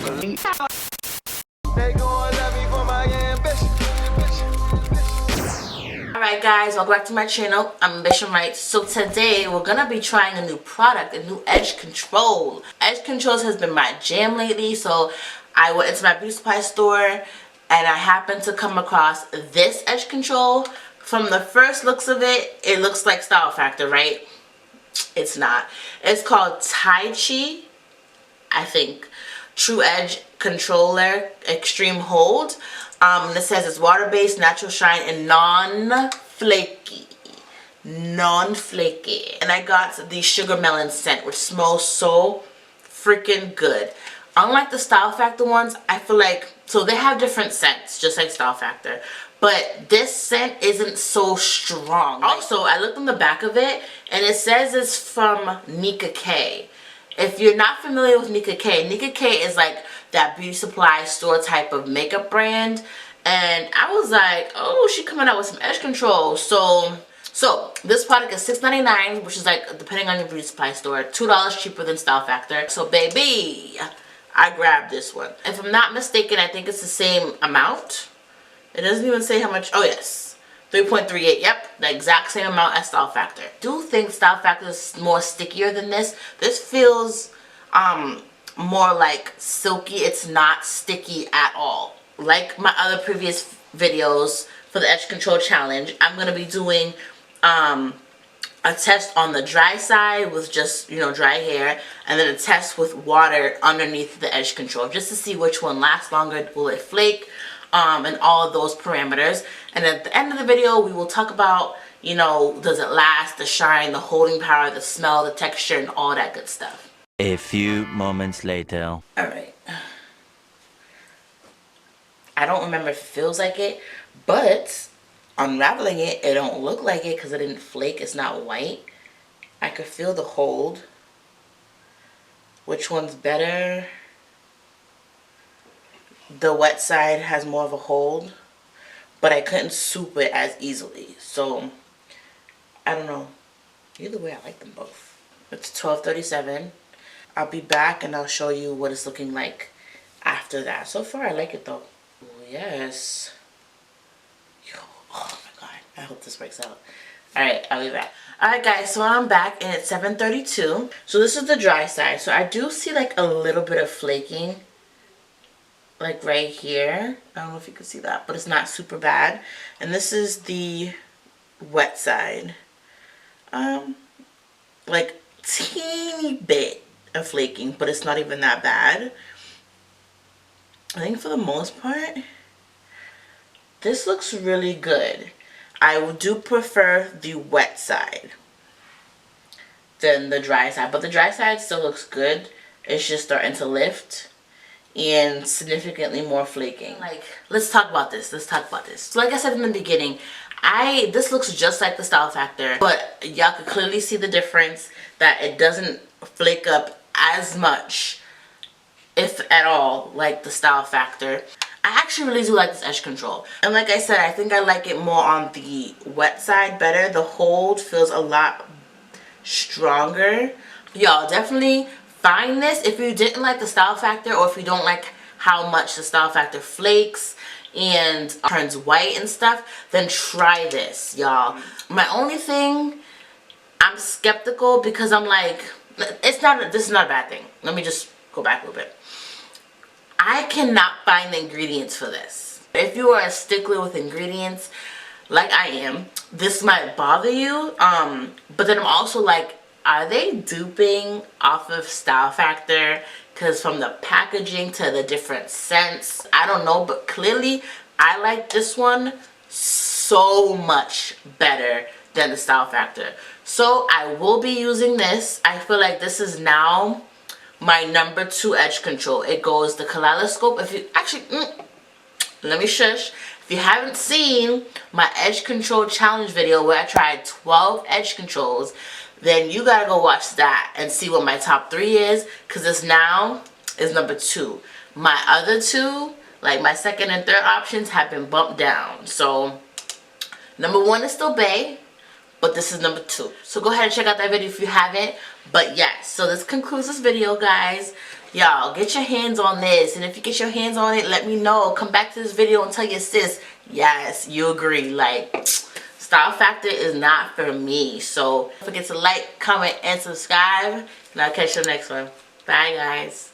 They gon' love me for my ambition. Alright guys, welcome back to my channel. I'm Ambition Right. So today we're gonna be trying a new product, a new edge control. Edge controls has been my jam lately, so I went into my beauty supply store and I happened to come across this edge control. From the first looks of it, it looks like Style Factor, right? It's not. It's called Tyche, I think. True Edge Controller Extreme Hold. It says it's water-based, natural shine, and non-flaky. Non-flaky. And I got the sugar melon scent, which smells so freaking good. Unlike the Style Factor ones, I feel like, so they have different scents, just like Style Factor. But this scent isn't so strong. Also, I looked on the back of it, and it says it's from Nika K. If you're not familiar with Nika K is like that beauty supply store type of makeup brand. And I was like, oh, she coming out with some edge control. So this product is $6.99, which is like, depending on your beauty supply store, $2 cheaper than Style Factor. So baby, I grabbed this one. If I'm not mistaken, I think it's the same amount. It doesn't even say how much. Oh yes, 3.38. Yep, the exact same amount as Style Factor. I do think Style Factor is more stickier than this. This feels more like silky. It's not sticky at all. Like my other previous videos for the edge control challenge, I'm gonna be doing a test on the dry side with just, you know, dry hair, and then a test with water underneath the edge control, just to see which one lasts longer. Will it flake? And all of those parameters. And at the end of the video, we will talk about, you know, does it last, the shine, the holding power, the smell, the texture, and all that good stuff. A few moments later. Alright. I don't remember if it feels like it, but unraveling it, it don't look like it because it didn't flake. It's not white. I could feel the hold. Which one's better? The wet side has more of a hold, but I couldn't soup it as easily. So, I don't know. Either way, I like them both. It's 12:37. I'll be back and I'll show you what it's looking like after that. So far, I like it though. Oh, yes. Oh my god. I hope this works out. Alright, I'll be back. Alright guys, so I'm back and it's 7:32. So this is the dry side. So I do see like a little bit of flaking. Like right here. I don't know if you can see that, but it's not super bad. And this is the wet side. Like teeny bit of flaking, but it's not even that bad. I think for the most part, this looks really good. I do prefer the wet side than the dry side, but the dry side still looks good. It's just starting to lift. And significantly more flaking. Like, let's talk about this. Let's talk about this. So like I said in the beginning, this looks just like the Style Factor, but y'all could clearly see the difference that it doesn't flake up as much, if at all, like the Style Factor. I actually really do like this edge control. And like I said, I think I like it more on the wet side better. The hold feels a lot stronger. Y'all definitely find this if you didn't like the Style Factor, or if you don't like how much the Style Factor flakes and turns white and stuff, then try this, y'all. My only thing, I'm skeptical because I'm like, this is not a bad thing. Let me just go back a little bit. I cannot find the ingredients for this. If you are a stickler with ingredients, like I am, this might bother you. But then I'm also like, are they duping off of Style Factor? Because from the packaging to the different scents, I don't know, but clearly I like this one so much better than the Style Factor. So I will be using this. I feel like this is now my number 2 edge control. It goes the kaleidoscope. If you actually, let me shush. If you haven't seen my edge control challenge video where I tried 12 edge controls, then you gotta go watch that and see what my top 3 is, because this now is number 2. My other 2, like my second and third options, have been bumped down. So number 1 is still Bay, but this is number 2. So go ahead and check out that video if you haven't. But yes, so this concludes this video, guys. Y'all, get your hands on this. And if you get your hands on it, let me know. Come back to this video and tell your sis, yes, you agree. Like, style factor is not for me. So don't forget to like, comment, and subscribe. And I'll catch you next one. Bye, guys.